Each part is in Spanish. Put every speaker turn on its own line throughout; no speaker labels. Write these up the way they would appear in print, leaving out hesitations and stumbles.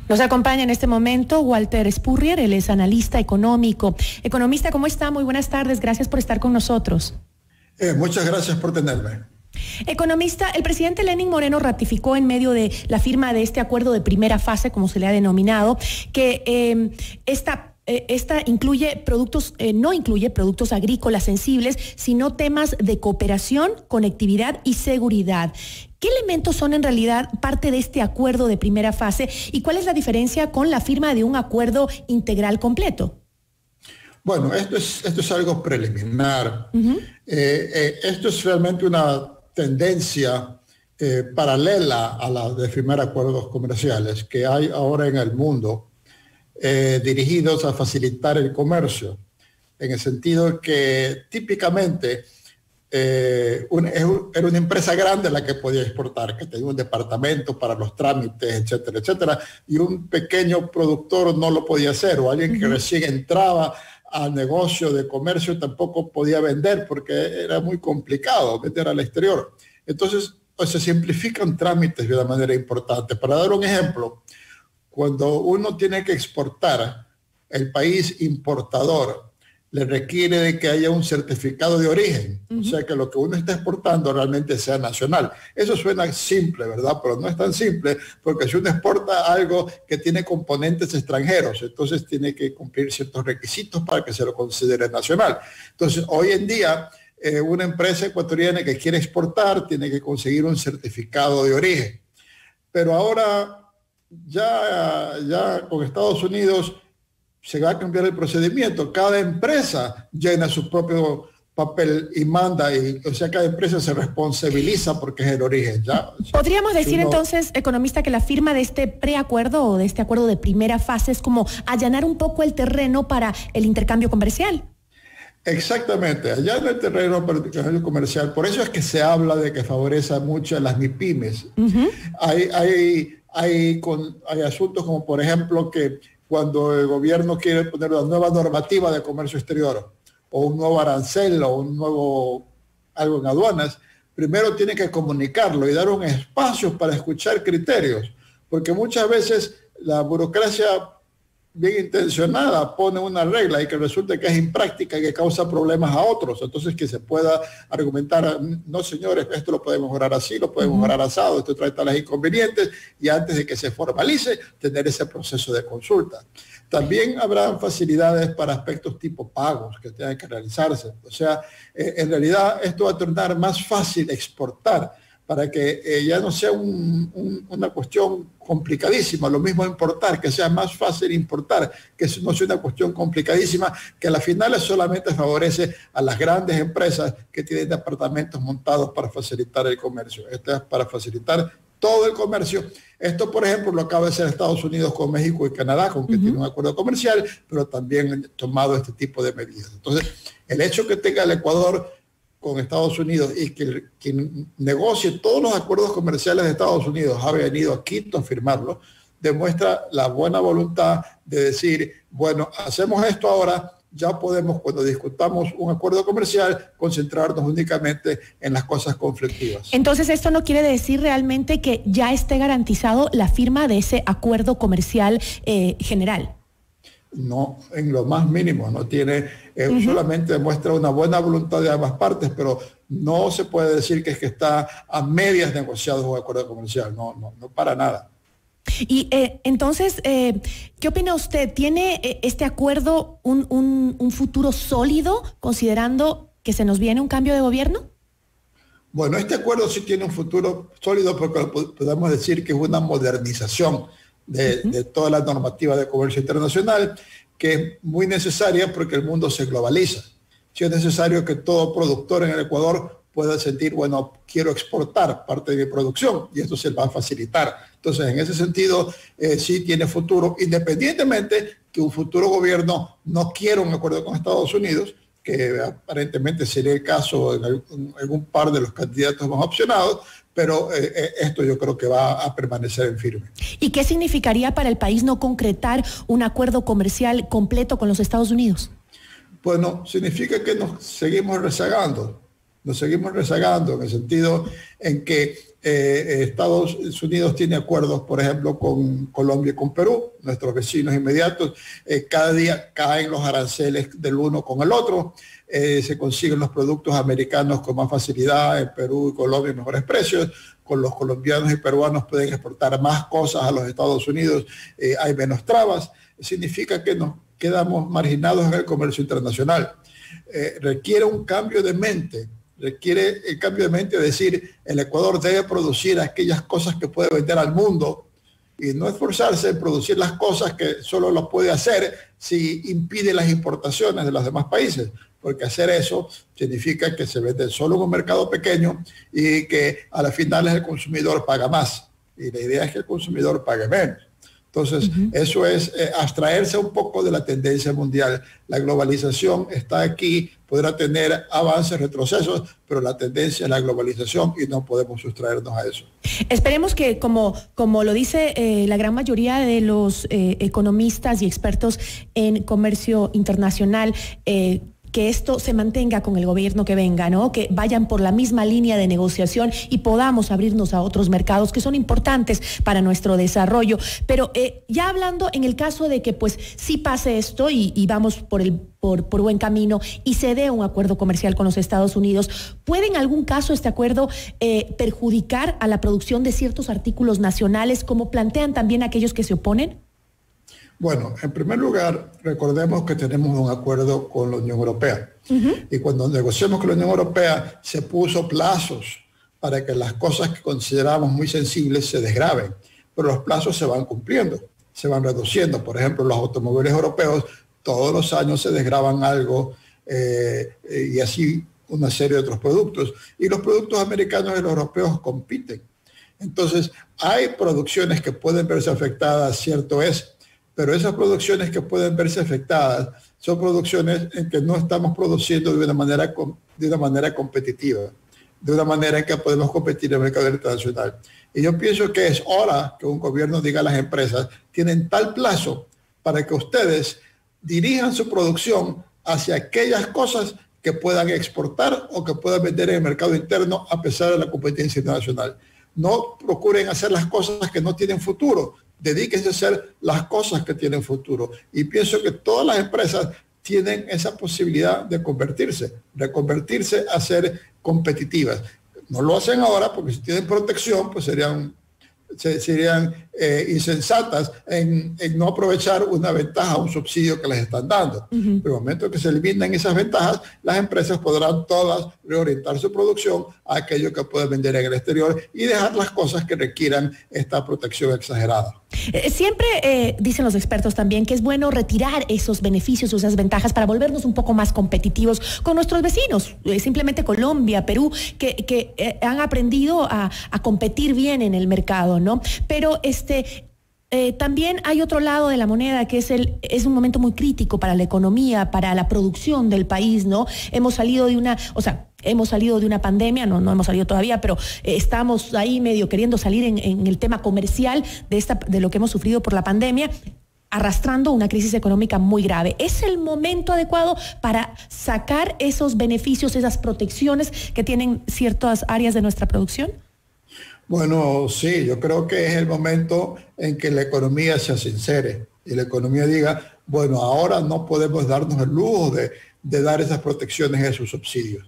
Nos acompaña en este momento Walter Spurrier, él es analista económico. Economista, ¿cómo está? Muy buenas tardes, gracias por estar con nosotros.
Muchas gracias por tenerme.
Economista, el presidente Lenín Moreno ratificó en medio de la firma de este acuerdo de primera fase, como se le ha denominado, que esta incluye productos, no incluye productos agrícolas sensibles, sino temas de cooperación, conectividad y seguridad. ¿Qué elementos son en realidad parte de este acuerdo de primera fase y cuál es la diferencia con la firma de un acuerdo integral completo?
Bueno, esto es algo preliminar. Esto es realmente una tendencia paralela a la de firmar acuerdos comerciales que hay ahora en el mundo, dirigidos a facilitar el comercio, en el sentido que típicamente era una empresa grande la que podía exportar, que tenía un departamento para los trámites, etcétera, etcétera, y un pequeño productor no lo podía hacer, o alguien que recién entraba al negocio de comercio tampoco podía vender porque era muy complicado vender al exterior. Entonces, pues, se simplifican trámites de una manera importante. Para dar un ejemplo, cuando uno tiene que exportar, el país importador le requiere de que haya un certificado de origen, o sea que lo que uno está exportando realmente sea nacional. Eso suena simple, ¿verdad? Pero no es tan simple, porque si uno exporta algo que tiene componentes extranjeros, entonces tiene que cumplir ciertos requisitos para que se lo considere nacional. Entonces, hoy en día, una empresa ecuatoriana que quiere exportar tiene que conseguir un certificado de origen. Pero ahora, ya con Estados Unidos, se va a cambiar el procedimiento. Cada empresa llena su propio papel y manda, o sea, cada empresa se responsabiliza porque es el origen.
¿Podríamos decir entonces, economista, que la firma de este preacuerdo o de este acuerdo de primera fase es como allanar un poco el terreno para el intercambio comercial?
Exactamente, allana el terreno para el intercambio comercial. Por eso es que se habla de que favorece mucho a las MIPYMES. Hay asuntos como, por ejemplo, que cuando el gobierno quiere poner una nueva normativa de comercio exterior o un nuevo arancel o un nuevo algo en aduanas, primero tiene que comunicarlo y dar un espacio para escuchar criterios, porque muchas veces la burocracia bien intencionada pone una regla y que resulta que es impráctica y que causa problemas a otros. Entonces que se pueda argumentar, no señores, esto lo podemos mejorar así, lo podemos mejorar asado, esto trae tales inconvenientes, y antes de que se formalice, tener ese proceso de consulta. También habrá facilidades para aspectos tipo pagos que tengan que realizarse. O sea, en realidad esto va a tornar más fácil exportar, para que ya no sea una cuestión complicadísima. Lo mismo importar, que sea más fácil importar, que no sea una cuestión complicadísima, que a la final solamente favorece a las grandes empresas que tienen departamentos montados para facilitar el comercio. Esto es para facilitar todo el comercio. Esto, por ejemplo, lo acaba de hacer Estados Unidos con México y Canadá, con que tiene un acuerdo comercial, pero también han tomado este tipo de medidas. Entonces, el hecho que tenga el Ecuador con Estados Unidos y que quien negocie todos los acuerdos comerciales de Estados Unidos ha venido a Quito a firmarlo, demuestra la buena voluntad de decir, bueno, hacemos esto ahora, ya podemos, cuando discutamos un acuerdo comercial, concentrarnos únicamente en las cosas conflictivas.
Entonces, esto no quiere decir realmente que ya esté garantizado la firma de ese acuerdo comercial general.
No, en lo más mínimo, no tiene, solamente demuestra una buena voluntad de ambas partes, pero no se puede decir que es que está a medias negociado un acuerdo comercial, no para nada.
Y entonces, ¿qué opina usted? ¿Tiene este acuerdo un futuro sólido, considerando que se nos viene un cambio de gobierno?
Bueno, este acuerdo sí tiene un futuro sólido porque podemos decir que es una modernización de toda la normativa de comercio internacional, que es muy necesaria porque el mundo se globaliza. Si es necesario que todo productor en el Ecuador pueda sentir, bueno, quiero exportar parte de mi producción, y esto se va a facilitar. Entonces, en ese sentido, sí tiene futuro, independientemente que un futuro gobierno no quiera un acuerdo con Estados Unidos, que aparentemente sería el caso en un par de los candidatos más opcionados, pero esto yo creo que va a permanecer en firme.
¿Y qué significaría para el país no concretar un acuerdo comercial completo con los Estados Unidos?
Bueno, significa que nos seguimos rezagando en el sentido en que Estados Unidos tiene acuerdos, por ejemplo, con Colombia y con Perú, nuestros vecinos inmediatos. Cada día caen los aranceles del uno con el otro. Se consiguen los productos americanos con más facilidad en Perú y Colombia en mejores precios. Con los colombianos y peruanos pueden exportar más cosas a los Estados Unidos. Hay menos trabas. Significa que nos quedamos marginados en el comercio internacional. Requiere un cambio de mente. Requiere el cambio de mente de decir, el Ecuador debe producir aquellas cosas que puede vender al mundo y no esforzarse en producir las cosas que solo lo puede hacer si impide las importaciones de los demás países, porque hacer eso significa que se vende solo en un mercado pequeño y que a las finales el consumidor paga más. Y la idea es que el consumidor pague menos. Entonces, eso es abstraerse un poco de la tendencia mundial. La globalización está aquí, podrá tener avances, retrocesos, pero la tendencia es la globalización y no podemos sustraernos a eso.
Esperemos que, como lo dice la gran mayoría de los economistas y expertos en comercio internacional, que esto se mantenga con el gobierno que venga, ¿no? Que vayan por la misma línea de negociación y podamos abrirnos a otros mercados que son importantes para nuestro desarrollo. Pero ya hablando en el caso de que pues sí pase esto y vamos por buen camino y se dé un acuerdo comercial con los Estados Unidos, ¿puede en algún caso este acuerdo perjudicar a la producción de ciertos artículos nacionales, como plantean también aquellos que se oponen?
Bueno, en primer lugar, recordemos que tenemos un acuerdo con la Unión Europea. Y cuando negociamos con la Unión Europea, se puso plazos para que las cosas que consideramos muy sensibles se desgraven. Pero los plazos se van cumpliendo, se van reduciendo. Por ejemplo, los automóviles europeos todos los años se desgravan algo y así una serie de otros productos. Y los productos americanos y los europeos compiten. Entonces, hay producciones que pueden verse afectadas, cierto es, pero esas producciones que pueden verse afectadas son producciones en que no estamos produciendo de una manera competitiva, de una manera en que podemos competir en el mercado internacional. Y yo pienso que es hora que un gobierno diga a las empresas, tienen tal plazo para que ustedes dirijan su producción hacia aquellas cosas que puedan exportar o que puedan vender en el mercado interno a pesar de la competencia internacional. No procuren hacer las cosas que no tienen futuro. Dedíquense a hacer las cosas que tienen futuro. Y pienso que todas las empresas tienen esa posibilidad de reconvertirse a ser competitivas. No lo hacen ahora porque si tienen protección, pues serían insensatas en no aprovechar una ventaja, un subsidio que les están dando. Pero en el momento que se eliminen esas ventajas, las empresas podrán todas reorientar su producción a aquello que pueden vender en el exterior y dejar las cosas que requieran esta protección exagerada.
Siempre dicen los expertos también que es bueno retirar esos beneficios o esas ventajas para volvernos un poco más competitivos con nuestros vecinos, simplemente Colombia, Perú, que han aprendido a competir bien en el mercado, ¿no? Pero también hay otro lado de la moneda que es un momento muy crítico para la economía, para la producción del país, ¿no? Hemos salido de una pandemia, no hemos salido todavía, pero estamos ahí medio queriendo salir en el tema comercial de lo que hemos sufrido por la pandemia, arrastrando una crisis económica muy grave. ¿Es el momento adecuado para sacar esos beneficios, esas protecciones que tienen ciertas áreas de nuestra producción?
Bueno, sí, yo creo que es el momento en que la economía se sincere y la economía diga, bueno, ahora no podemos darnos el lujo de dar esas protecciones, esos subsidios.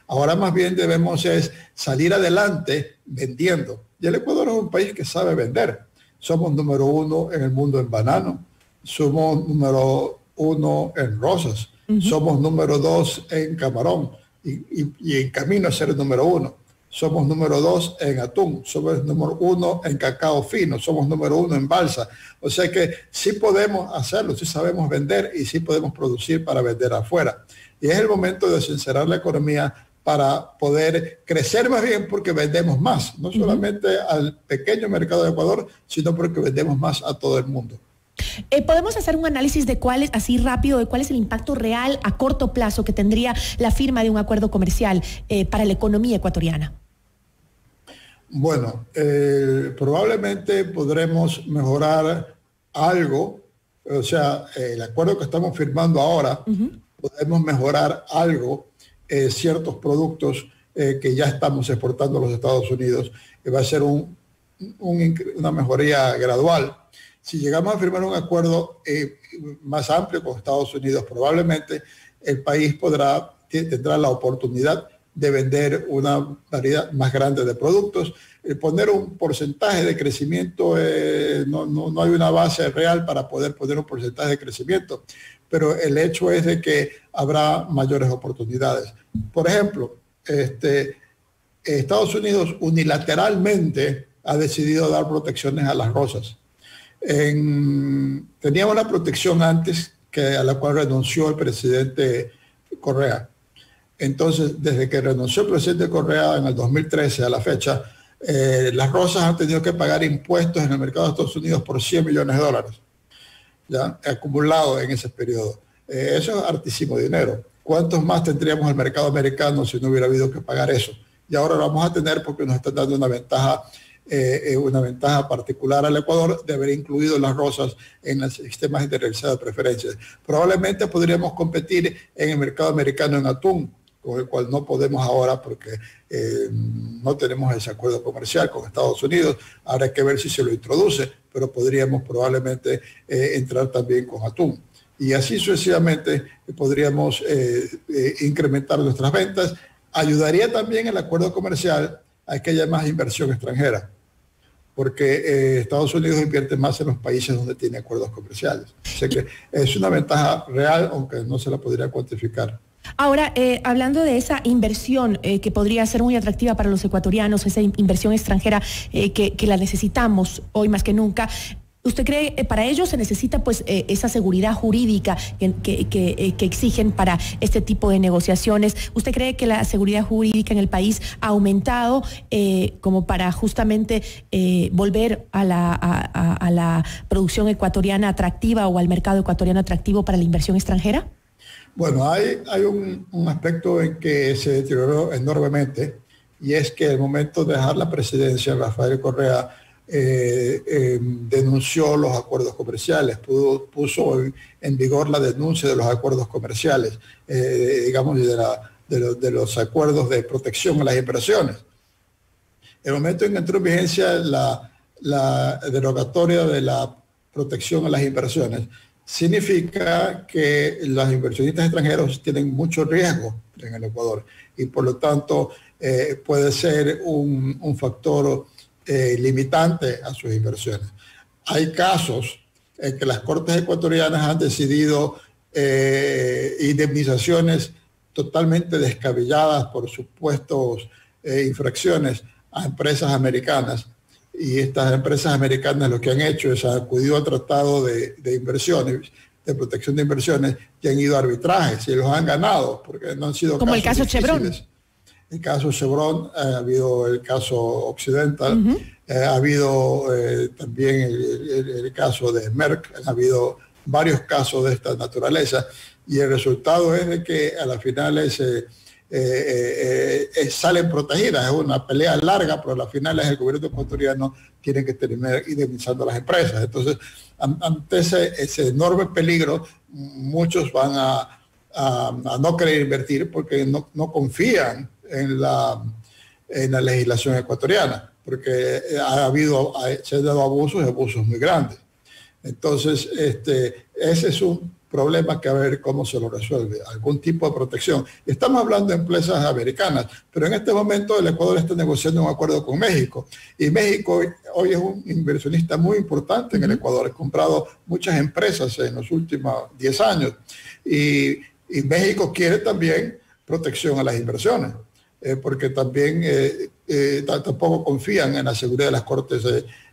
Ahora más bien debemos es salir adelante vendiendo. Y el Ecuador es un país que sabe vender. Somos número 1 en el mundo en banano, somos número 1 en rosas, somos número 2 en camarón y en camino a ser el número 1. Somos número 2 en atún, somos número 1 en cacao fino, somos número 1 en balsa. O sea que sí podemos hacerlo, sí sabemos vender y sí podemos producir para vender afuera. Y es el momento de sincerar la economía para poder crecer más bien porque vendemos más, no solamente al pequeño mercado de Ecuador, sino porque vendemos más a todo el mundo.
¿Podemos hacer un análisis de cuál es, así rápido, de cuál es el impacto real a corto plazo que tendría la firma de un acuerdo comercial para la economía ecuatoriana?
Bueno, probablemente podremos mejorar algo, o sea, el acuerdo que estamos firmando ahora, podemos mejorar algo, ciertos productos que ya estamos exportando a los Estados Unidos, va a ser una mejoría gradual. Si llegamos a firmar un acuerdo más amplio con Estados Unidos, probablemente el país tendrá la oportunidad de vender una variedad más grande de productos. Poner un porcentaje de crecimiento, no hay una base real para poder poner un porcentaje de crecimiento, pero el hecho es de que habrá mayores oportunidades. Por ejemplo, Estados Unidos unilateralmente ha decidido dar protecciones a las rosas. Tenía una protección antes a la cual renunció el presidente Correa. Entonces, desde que renunció el presidente Correa en el 2013 a la fecha, las rosas han tenido que pagar impuestos en el mercado de Estados Unidos por $100 millones, ya acumulado en ese periodo. Eso es hartísimo dinero. ¿Cuántos más tendríamos en el mercado americano si no hubiera habido que pagar eso? Y ahora lo vamos a tener porque nos están dando una ventaja particular al Ecuador de haber incluido las rosas en los sistemas generalizados de preferencias. Probablemente podríamos competir en el mercado americano en atún, con el cual no podemos ahora porque no tenemos ese acuerdo comercial con Estados Unidos. Habrá que ver si se lo introduce, pero podríamos probablemente entrar también con atún. Y así sucesivamente podríamos incrementar nuestras ventas. Ayudaría también el acuerdo comercial a que haya más inversión extranjera, porque Estados Unidos invierte más en los países donde tiene acuerdos comerciales. O sea que es una ventaja real, aunque no se la podría cuantificar.
Ahora, hablando de esa inversión que podría ser muy atractiva para los ecuatorianos, esa inversión extranjera que la necesitamos hoy más que nunca, ¿usted cree para ello se necesita pues esa seguridad jurídica que exigen para este tipo de negociaciones? ¿Usted cree que la seguridad jurídica en el país ha aumentado como para justamente volver a la producción ecuatoriana atractiva o al mercado ecuatoriano atractivo para la inversión extranjera?
Bueno, hay un aspecto en que se deterioró enormemente, y es que al momento de dejar la presidencia, Rafael Correa denunció los acuerdos comerciales, puso en vigor la denuncia de los acuerdos comerciales, digamos, de los acuerdos de protección a las inversiones. El momento en que entró en vigencia la derogatoria de la protección a las inversiones, significa que los inversionistas extranjeros tienen mucho riesgo en el Ecuador y por lo tanto puede ser un factor limitante a sus inversiones. Hay casos en que las Cortes ecuatorianas han decidido indemnizaciones totalmente descabelladas por supuestos infracciones a empresas americanas, y estas empresas americanas lo que han hecho es acudido al tratado de inversiones, de protección de inversiones, y han ido a arbitrajes y los han ganado porque no han sido
como el caso Chevron.
El caso Chevron, ha habido el caso Occidental, ha habido también el caso de Merck, ha habido varios casos de esta naturaleza, y el resultado es de que a la final salen protegidas. Es una pelea larga, pero a la final el gobierno ecuatoriano tiene que terminar indemnizando a las empresas. Entonces, ante ese enorme peligro, muchos van a no querer invertir porque no confían en la legislación ecuatoriana, porque se han dado abusos muy grandes. Entonces, ese es un problema que a ver cómo se lo resuelve, algún tipo de protección. Estamos hablando de empresas americanas, pero en este momento el Ecuador está negociando un acuerdo con México, y México hoy es un inversionista muy importante en el Ecuador. Ha comprado muchas empresas en los últimos 10 años, y México quiere también protección a las inversiones, porque también tampoco confían en la seguridad de las cortes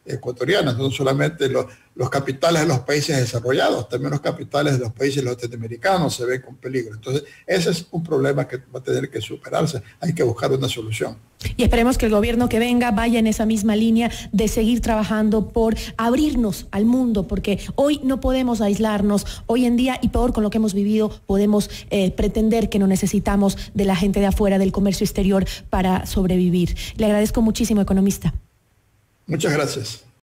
ecuatorianas, no solamente los capitales de los países desarrollados, también los capitales de los países latinoamericanos se ven con peligro. Entonces, ese es un problema que va a tener que superarse. Hay que buscar una solución.
Y esperemos que el gobierno que venga vaya en esa misma línea de seguir trabajando por abrirnos al mundo, porque hoy no podemos aislarnos. Hoy en día, y peor con lo que hemos vivido, podemos pretender que no necesitamos de la gente de afuera, del comercio exterior, para sobrevivir. Le agradezco muchísimo, economista.
Muchas gracias.